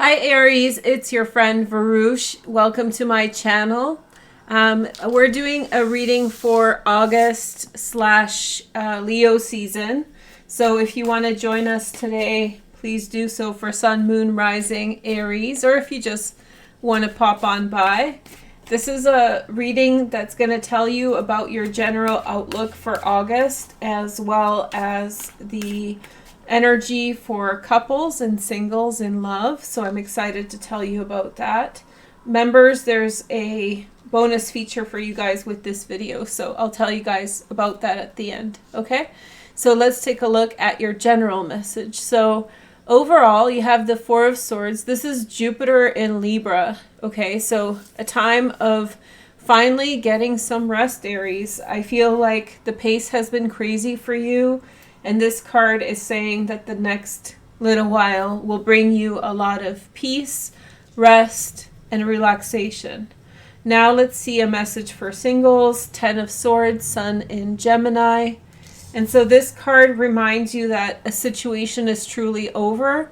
Hi Aries, it's your friend Veroosh. Welcome to my channel. We're doing a reading for August slash Leo season. So if you want to join us today, please do so for Sun, Moon, Rising, Aries, or if you just want to pop on by. This is a reading that's going to tell you about your general outlook for August, as well as the energy for couples and singles in love. So I'm excited to tell you about that. Members, there's a bonus feature for you guys with this video, so I'll tell you guys about that at the end. Okay, so let's take a look at your general message. So overall, you have the Four of Swords. This is Jupiter in Libra. Okay, so a time of finally getting some rest, Aries. I feel like the pace has been crazy for you, and this card is saying that the next little while will bring you a lot of peace, rest, and relaxation. Now let's see a message for singles. Ten of Swords, Sun in Gemini. And so this card reminds you that a situation is truly over.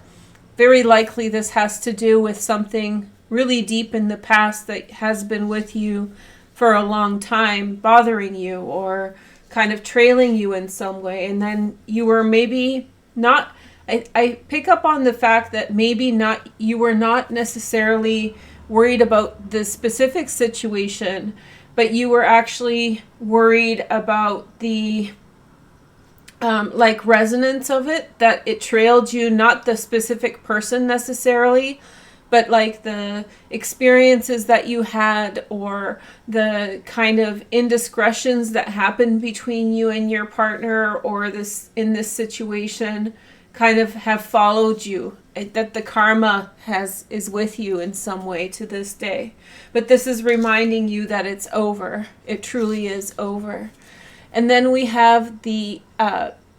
Very likely this has to do with something really deep in the past that has been with you for a long time, bothering you or kind of trailing you in some way. And then you were maybe not, I pick up on the fact that maybe not, you were not necessarily worried about the specific situation, but you were actually worried about the like resonance of it, that it trailed you, not the specific person necessarily, but like the experiences that you had or the kind of indiscretions that happened between you and your partner or this in this situation kind of have followed you, that the karma is with you in some way to this day. But this is reminding you that it's over. It truly is over. And then we have the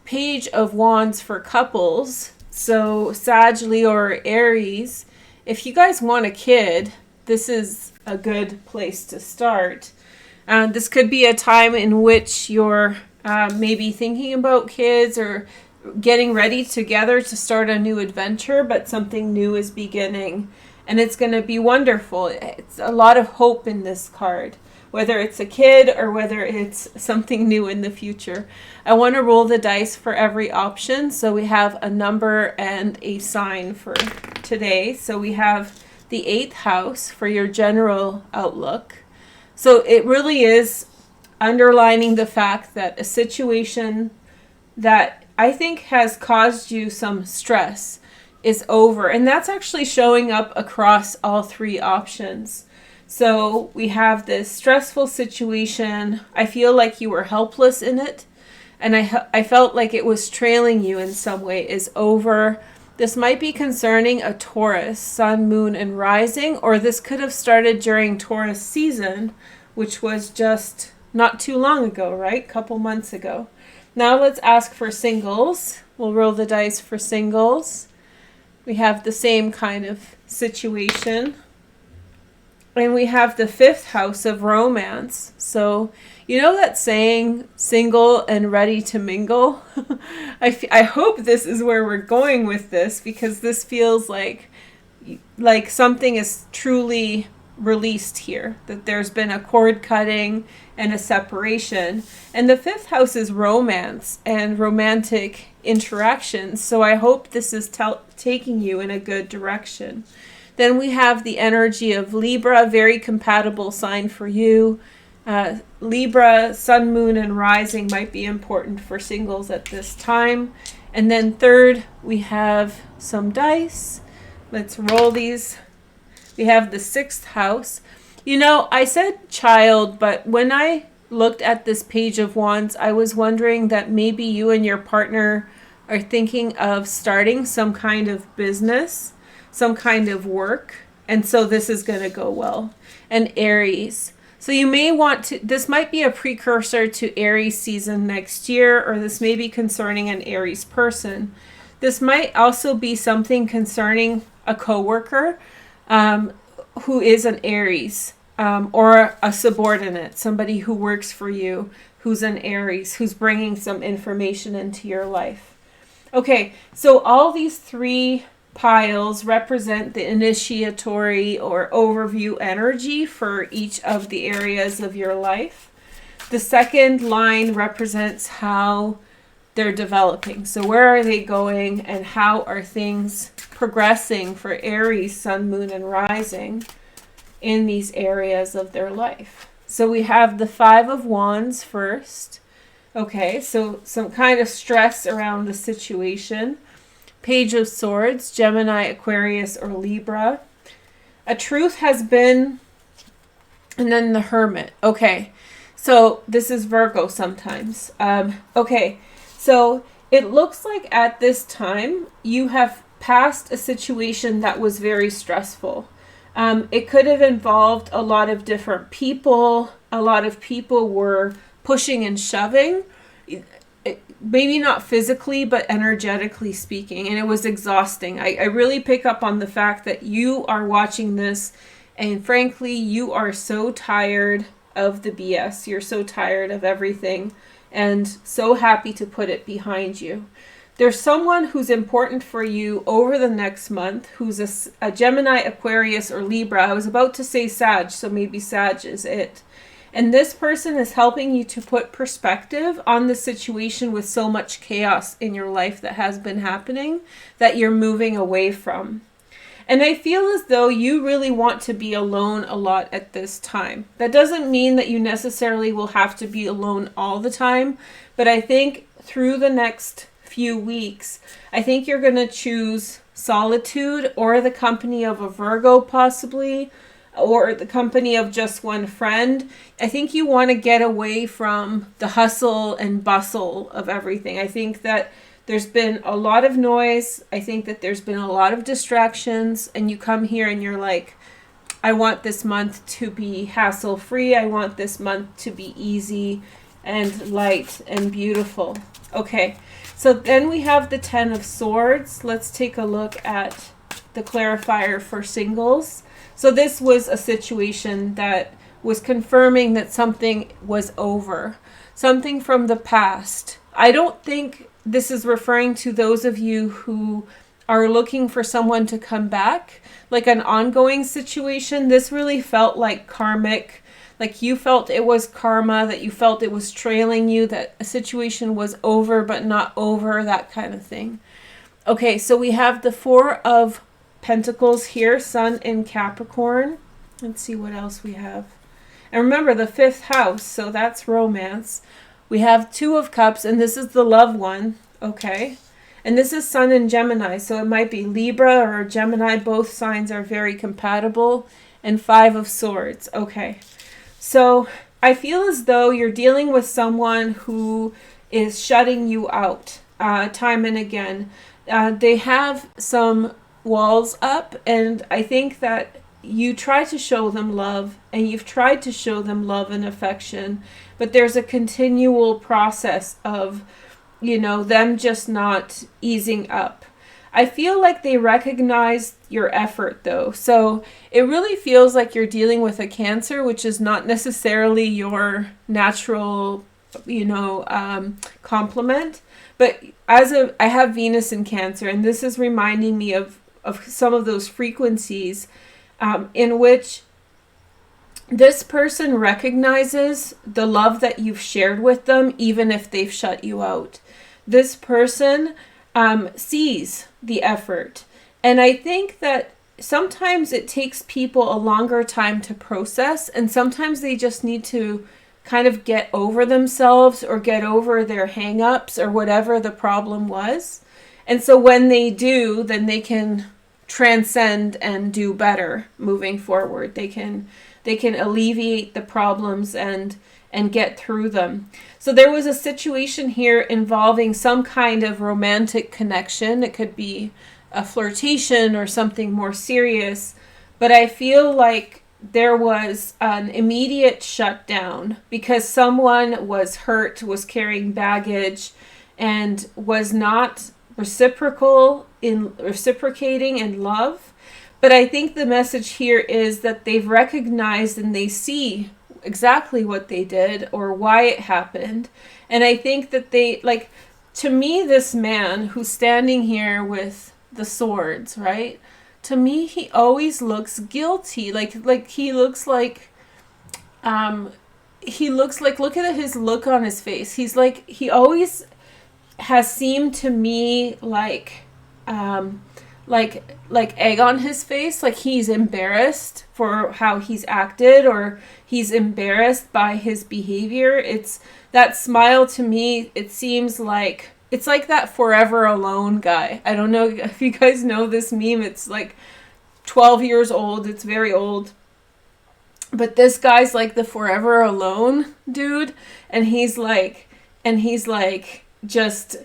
Page of Wands for couples. So Sag, Leo, or Aries, if you guys want a kid, this is a good place to start. This could be a time in which you're maybe thinking about kids or getting ready together to start a new adventure, but something new is beginning. And it's going to be wonderful. It's a lot of hope in this card, whether it's a kid or whether it's something new in the future. I want to roll the dice for every option. So we have a number and a sign for today. So we have the 8th house for your general outlook. So it really is underlining the fact that a situation that I think has caused you some stress is over. And that's actually showing up across all three options. So we have this stressful situation. I feel like you were helpless in it. And I felt like it was trailing you in some way is over. This might be concerning a Taurus, Sun, Moon, and Rising. Or this could have started during Taurus season, which was just not too long ago, right? Couple months ago. Now let's ask for singles. We'll roll the dice for singles. We have the same kind of situation. And we have the 5th house of romance. So, you know that saying, single and ready to mingle? I hope this is where we're going with this, because this feels like something is truly released here, that there's been a cord cutting and a separation. And the 5th house is romance and romantic interactions. So I hope this is taking you in a good direction. Then we have the energy of Libra, very compatible sign for you. Libra, Sun, Moon, and Rising might be important for singles at this time. And then third, we have some dice. Let's roll these. We have the 6th house. You know, I said child, but when I looked at this Page of Wands, I was wondering that maybe you and your partner are thinking of starting some kind of business, some kind of work, and so this is going to go well. And Aries, so you may want to, this might be a precursor to Aries season next year, or this may be concerning an Aries person. This might also be something concerning a coworker who is an Aries, or a subordinate, somebody who works for you, who's an Aries, who's bringing some information into your life. Okay, so all these three piles represent the initiatory or overview energy for each of the areas of your life. The second line represents how they're developing. So where are they going and how are things progressing for Aries, Sun, Moon, and Rising in these areas of their life. So we have the Five of Wands first. Okay, so some kind of stress around the situation. Page of Swords, Gemini, Aquarius, or Libra. A truth has been, and then the Hermit. Okay, so this is Virgo sometimes. Okay, so it looks like at this time you have passed a situation that was very stressful. It could have involved a lot of different people. A lot of people were pushing and shoving, maybe not physically, but energetically speaking. And it was exhausting. I really pick up on the fact that you are watching this and frankly, you are so tired of the BS. You're so tired of everything and so happy to put it behind you. There's someone who's important for you over the next month who's a Gemini, Aquarius, or Libra. I was about to say Sag, so maybe Sag is it. And this person is helping you to put perspective on the situation with so much chaos in your life that has been happening that you're moving away from. And I feel as though you really want to be alone a lot at this time. That doesn't mean that you necessarily will have to be alone all the time, but I think through the next few weeks, I think you're going to choose solitude or the company of a Virgo possibly, or the company of just one friend. I think you want to get away from the hustle and bustle of everything. I think that there's been a lot of noise. I think that there's been a lot of distractions, and you come here and you're like, I want this month to be hassle-free. I want this month to be easy and light and beautiful. Okay, so then we have the Ten of Swords. Let's take a look at the clarifier for singles. So this was a situation that was confirming that something was over, something from the past. I don't think this is referring to those of you who are looking for someone to come back, like an ongoing situation. This really felt like karmic, like you felt it was karma, that you felt it was trailing you, that a situation was over but not over, that kind of thing. Okay, so we have the Four of Pentacles here, Sun in Capricorn. Let's see what else we have. And remember, the fifth house, so that's romance. We have Two of Cups, and this is the love one. Okay. And this is Sun in Gemini, so it might be Libra or Gemini. Both signs are very compatible. And Five of Swords. Okay. So I feel as though you're dealing with someone who is shutting you out time and again. They have some walls up, and I think that you try to show them love, and you've tried to show them love and affection, but there's a continual process of, you know, them just not easing up. I feel like they recognize your effort though. So it really feels like you're dealing with a Cancer, which is not necessarily your natural, you know, complement. But I have Venus in Cancer, and this is reminding me of some of those frequencies in which this person recognizes the love that you've shared with them, even if they've shut you out. This person sees the effort. And I think that sometimes it takes people a longer time to process, and sometimes they just need to kind of get over themselves or get over their hang-ups or whatever the problem was. And so when they do, then they can transcend and do better moving forward. They can alleviate the problems and get through them. So there was a situation here involving some kind of romantic connection. It could be a flirtation or something more serious, but I feel like there was an immediate shutdown because someone was hurt, was carrying baggage, and was not reciprocating in love. But I think the message here is that they've recognized and they see exactly what they did or why it happened. And I think that they, like, to me, this man who's standing here with the swords, right? To me, he always looks guilty. Like he looks like, look at his look on his face. He's like, he always has seemed to me like, like egg on his face, like he's embarrassed for how he's acted, or he's embarrassed by his behavior. It's that smile to me, it seems like it's like that Forever Alone guy. I don't know if you guys know this meme. It's like 12 years old. It's very old. But this guy's like the Forever Alone dude, and he's like just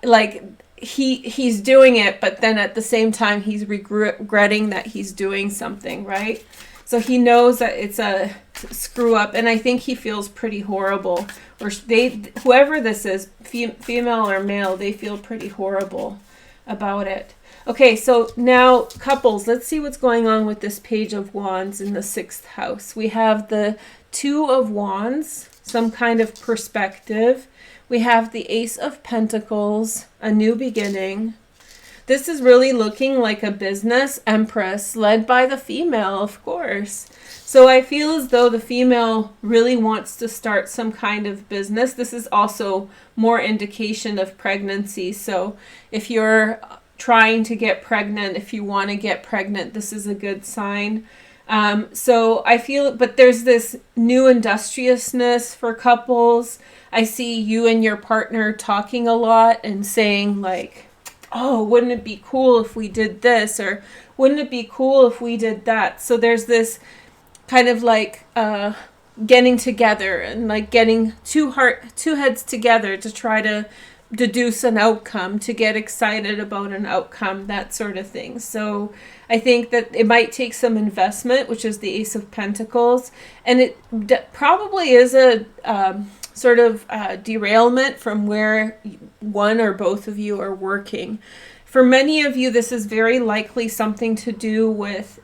like he's doing it, but then at the same time he's regretting that he's doing something, right? So he knows that it's a screw up, and I think he feels pretty horrible, or whoever this is, female or male, they feel pretty horrible about it. Okay, so now couples, let's see what's going on with this Page of Wands in the 6th house. We have the 2 of Wands, some kind of perspective. We have the Ace of Pentacles, a new beginning. This is really looking like a business empress led by the female, of course. So I feel as though the female really wants to start some kind of business. This is also more indication of pregnancy. So if you're trying to get pregnant, if you want to get pregnant, this is a good sign. So I feel, but there's this new industriousness for couples. I see you and your partner talking a lot and saying like, oh, wouldn't it be cool if we did this? Or wouldn't it be cool if we did that? So there's this kind of like getting together and like getting two heads together to try to deduce an outcome, to get excited about an outcome, that sort of thing. So I think that it might take some investment, which is the Ace of Pentacles. And it probably is a sort of derailment from where one or both of you are working. For many of you, this is very likely something to do with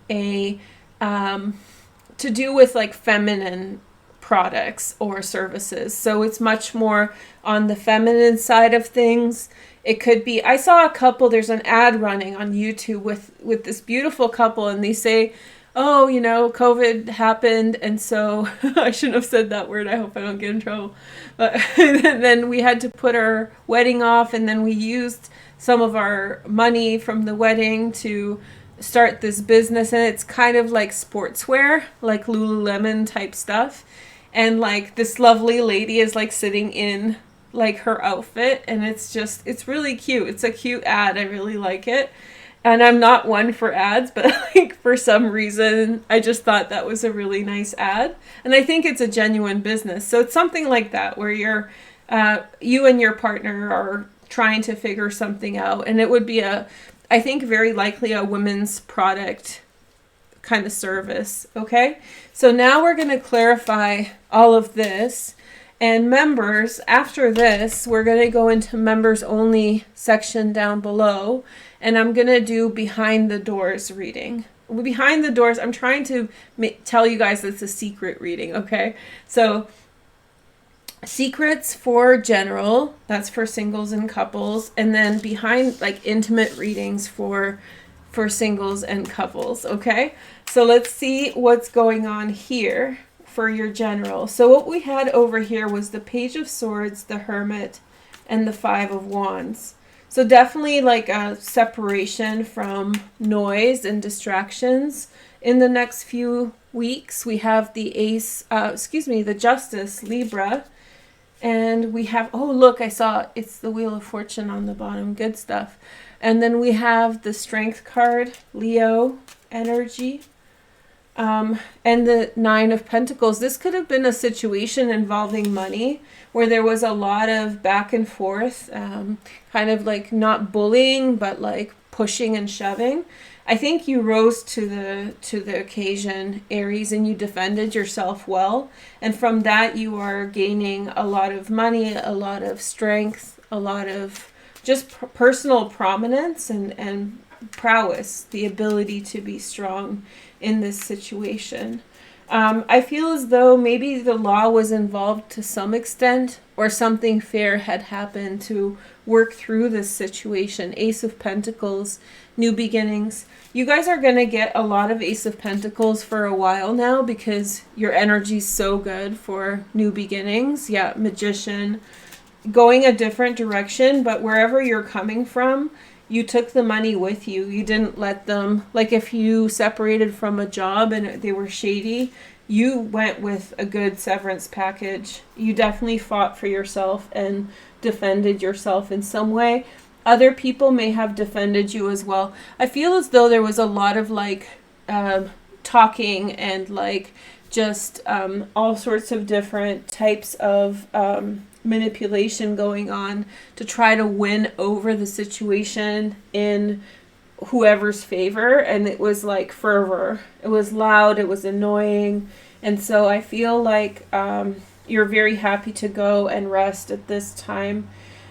like feminine products or services. So it's much more on the feminine side of things. It could be, I saw a couple, there's an ad running on YouTube with this beautiful couple, and they say, oh, you know, COVID happened, and so I shouldn't have said that word. I hope I don't get in trouble. But then we had to put our wedding off, and then we used some of our money from the wedding to start this business, and it's kind of like sportswear, like Lululemon type stuff. And like this lovely lady is like sitting in like her outfit, and it's really cute. It's a cute ad. I really like it. And I'm not one for ads, but like for some reason, I just thought that was a really nice ad. And I think it's a genuine business. So it's something like that where you and your partner are trying to figure something out. And it would be I think very likely a women's product kind of service. Okay. So now we're going to clarify all of this. And members, after this, we're going to go into members only section down below. And I'm going to do behind the doors reading. Behind the doors, I'm trying to tell you guys it's a secret reading, okay? So secrets for general, that's for singles and couples. And then behind, like intimate readings for singles and couples, okay? So let's see what's going on here for your general. So what we had over here was the Page of Swords, the Hermit, and the 5 of Wands. So definitely like a separation from noise and distractions. In the next few weeks, we have the the Justice, Libra. And we have, oh look, I saw it's the Wheel of Fortune on the bottom, good stuff. And then we have the Strength card, Leo energy. And the 9 of Pentacles. This could have been a situation involving money where there was a lot of back and forth, kind of like not bullying, but like pushing and shoving. I think you rose to the occasion, Aries, and you defended yourself well. And from that, you are gaining a lot of money, a lot of strength, a lot of just personal prominence and prowess, the ability to be strong in this situation. I feel as though maybe the law was involved to some extent, or something fair had happened to work through this situation. Ace of Pentacles, new beginnings. You guys are going to get a lot of Ace of Pentacles for a while now because your energy's so good for new beginnings. Yeah, Magician. Going a different direction, but wherever you're coming from, you took the money with you. You didn't let them, like if you separated from a job and they were shady, you went with a good severance package. You definitely fought for yourself and defended yourself in some way. Other people may have defended you as well. I feel as though there was a lot of like talking and like just all sorts of different types of manipulation going on to try to win over the situation in whoever's favor. And it was like fervor. It was loud. It was annoying. And so I feel like you're very happy to go and rest at this time.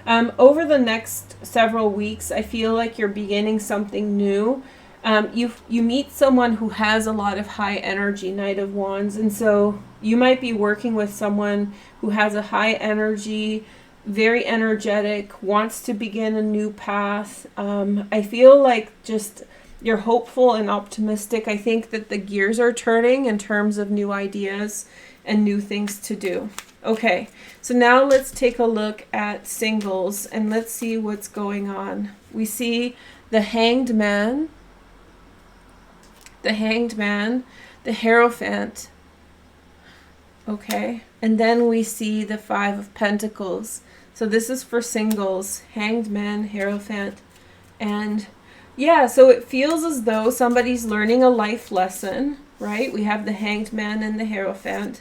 Over the next several weeks, I feel like you're beginning something new. You meet someone who has a lot of high energy, Knight of Wands, and so you might be working with someone who has a high energy, very energetic, wants to begin a new path. I feel like just you're hopeful and optimistic. I think that the gears are turning in terms of new ideas and new things to do. Okay, so now let's take a look at singles and let's see what's going on. We see the Hanged Man, the Hierophant. Okay, and then we see the Five of Pentacles. So this is for singles, Hanged Man, Hierophant. And yeah, so it feels as though somebody's learning a life lesson, right? We have the Hanged Man and the Hierophant.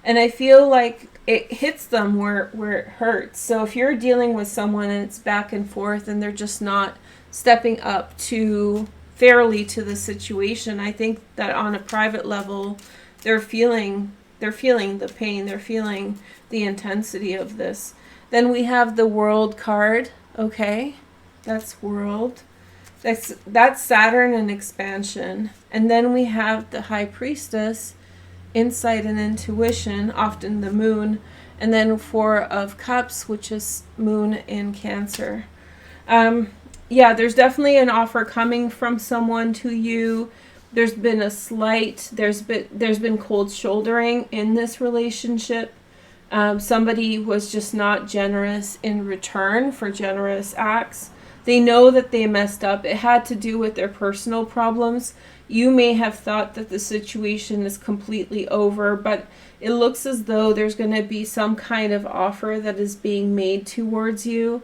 And I feel like it hits them where it hurts. So if you're dealing with someone and it's back and forth and they're just not stepping up to fairly to the situation, I think that on a private level, they're feeling the pain, they're feeling the intensity of this. Then we have the World card. Okay, that's World. That's Saturn and expansion. And then we have the High Priestess, insight and intuition, often the Moon. And then Four of Cups, which is Moon in Cancer. Yeah, there's definitely an offer coming from someone to you. There's been a slight, there's been cold shouldering in this relationship. Somebody was just not generous in return for generous acts. They know that they messed up. It had to do with their personal problems. You may have thought that the situation is completely over, but it looks as though there's going to be some kind of offer that is being made towards you.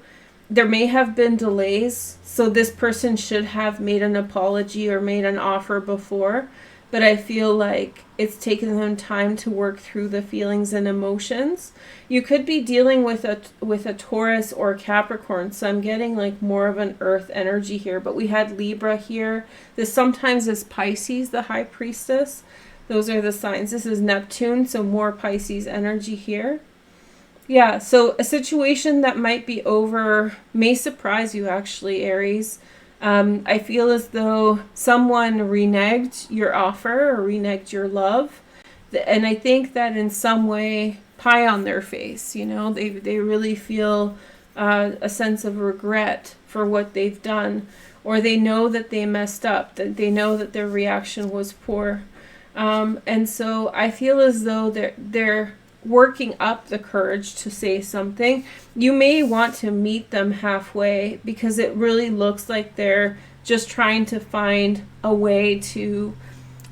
There may have been delays, so this person should have made an apology or made an offer before, but I feel like it's taken them time to work through the feelings and emotions. You could be dealing with a Taurus or Capricorn, so I'm getting like more of an earth energy here, but we had Libra here. This sometimes is Pisces, the High Priestess. Those are the signs. This is Neptune, so more Pisces energy here. Yeah, so a situation that might be over may surprise you actually, Aries. I feel as though someone reneged your offer or reneged your love. And I think that in some way, pie on their face, you know, they really feel a sense of regret for what they've done. Or they know that they messed up, that they know that their reaction was poor. And so I feel as though they're working up the courage to say something. You may want to meet them halfway because it really looks like they're just trying to find a way to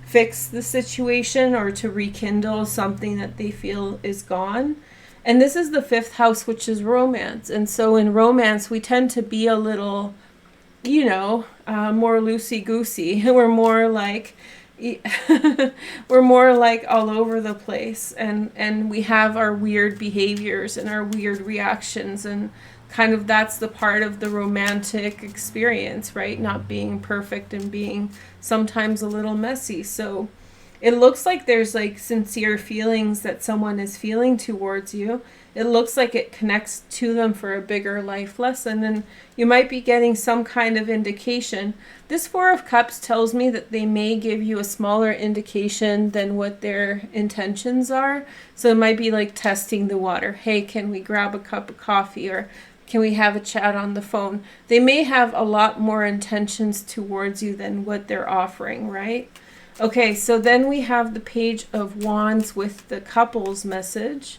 fix the situation or to rekindle something that they feel is gone. And this is the fifth house, which is romance. And so in romance, we tend to be a little, you know, more loosey-goosey. We're more like we're more like all over the place, and we have our weird behaviors and our weird reactions, and kind of that's the part of the romantic experience, right? Not being perfect and being sometimes a little messy. So It looks like there's like sincere feelings that someone is feeling towards you. It looks like it connects to them for a bigger life lesson, and you might be getting some kind of indication. This Four of Cups tells me that they may give you a smaller indication than what their intentions are. So it might be like testing the water. Hey, can we grab a cup of coffee, or can we have a chat on the phone? They may have a lot more intentions towards you than what they're offering, right? Okay, so then we have the Page of Wands with the couples message.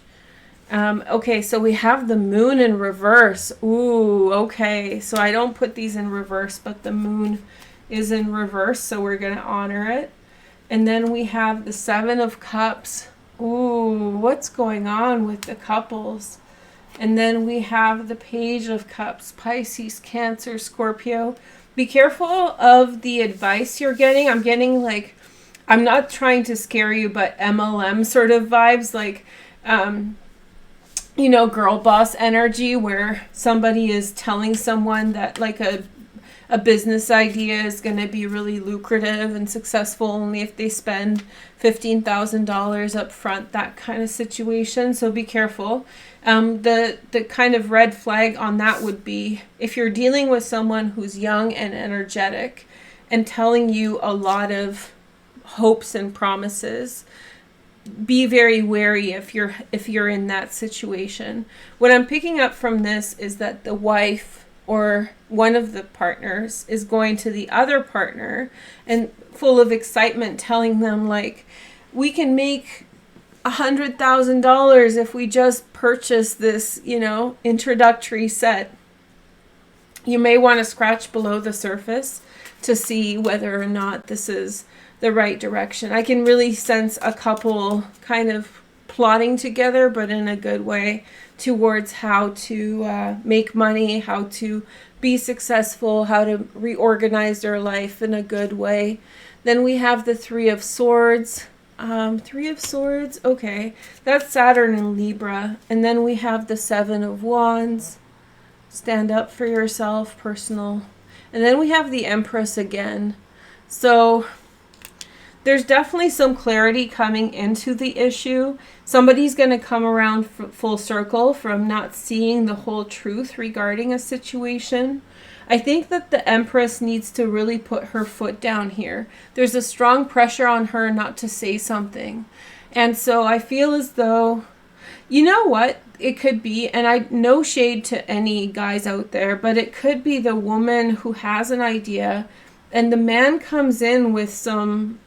Okay, so we have the Moon in reverse. Ooh, okay. So I don't put these in reverse, but the Moon is in reverse, so we're going to honor it. And then we have the Seven of Cups. Ooh, what's going on with the couples? And then we have the Page of Cups, Pisces, Cancer, Scorpio. Be careful of the advice you're getting. I'm getting like, I'm not trying to scare you, but MLM sort of vibes, like, you know, girl boss energy, where somebody is telling someone that like a business idea is going to be really lucrative and successful only if they spend $15,000 up front, that kind of situation. So be careful. The kind of red flag on that would be if you're dealing with someone who's young and energetic and telling you a lot of hopes and promises. Be very wary if you're in that situation. What I'm picking up from this is that the wife or one of the partners is going to the other partner and full of excitement, telling them like, we can make $100,000 if we just purchase this, you know, introductory set. You may want to scratch below the surface to see whether or not this is the right direction. I can really sense a couple kind of plotting together, but in a good way, towards how to make money, how to be successful, how to reorganize their life in a good way. Then we have the Three of Swords. Three of Swords, okay. That's Saturn in Libra. And then we have the Seven of Wands. Stand up for yourself, personal. And then we have the Empress again. So there's definitely some clarity coming into the issue. Somebody's going to come around full circle from not seeing the whole truth regarding a situation. I think that the Empress needs to really put her foot down here. There's a strong pressure on her not to say something. And so I feel as though, you know what it could be, and I no shade to any guys out there, but it could be the woman who has an idea and the man comes in with some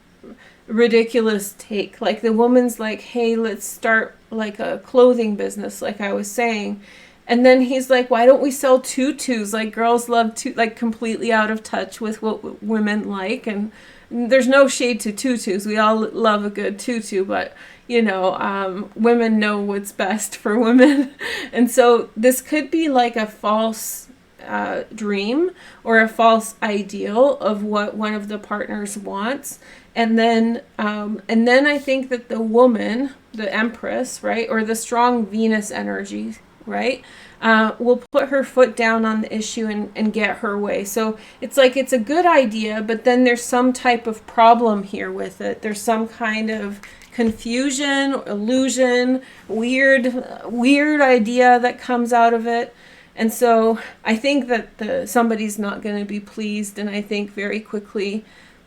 ridiculous take. Like the woman's like, hey, let's start like a clothing business, like I was saying. And then he's like, why don't we sell tutus? Like girls love to, like completely out of touch with what women like. And there's no shade to tutus. We all love a good tutu, but you know, women know what's best for women. And so this could be like a false dream or a false ideal of what one of the partners wants. And then I think that the woman, the Empress, right, or the strong Venus energy, right, will put her foot down on the issue and get her way. So it's like it's a good idea, but then there's some type of problem here with it. There's some kind of confusion, illusion, weird idea that comes out of it. And so I think that somebody's not going to be pleased, and I think very quickly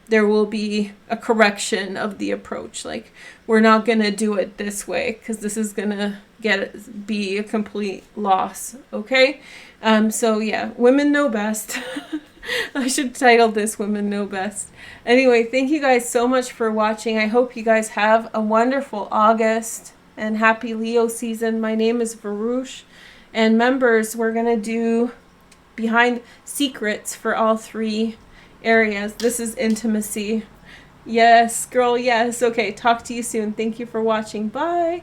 there will be a correction of the approach. Like, we're not going to do it this way because this is going to be a complete loss. Okay? So yeah, women know best. I should title this Women Know Best. Anyway, thank you guys so much for watching. I hope you guys have a wonderful August and happy Leo season. My name is Veroosh. And members, we're going to do behind secrets for all three areas. This is intimacy. Yes, girl, yes. Okay, talk to you soon. Thank you for watching. Bye.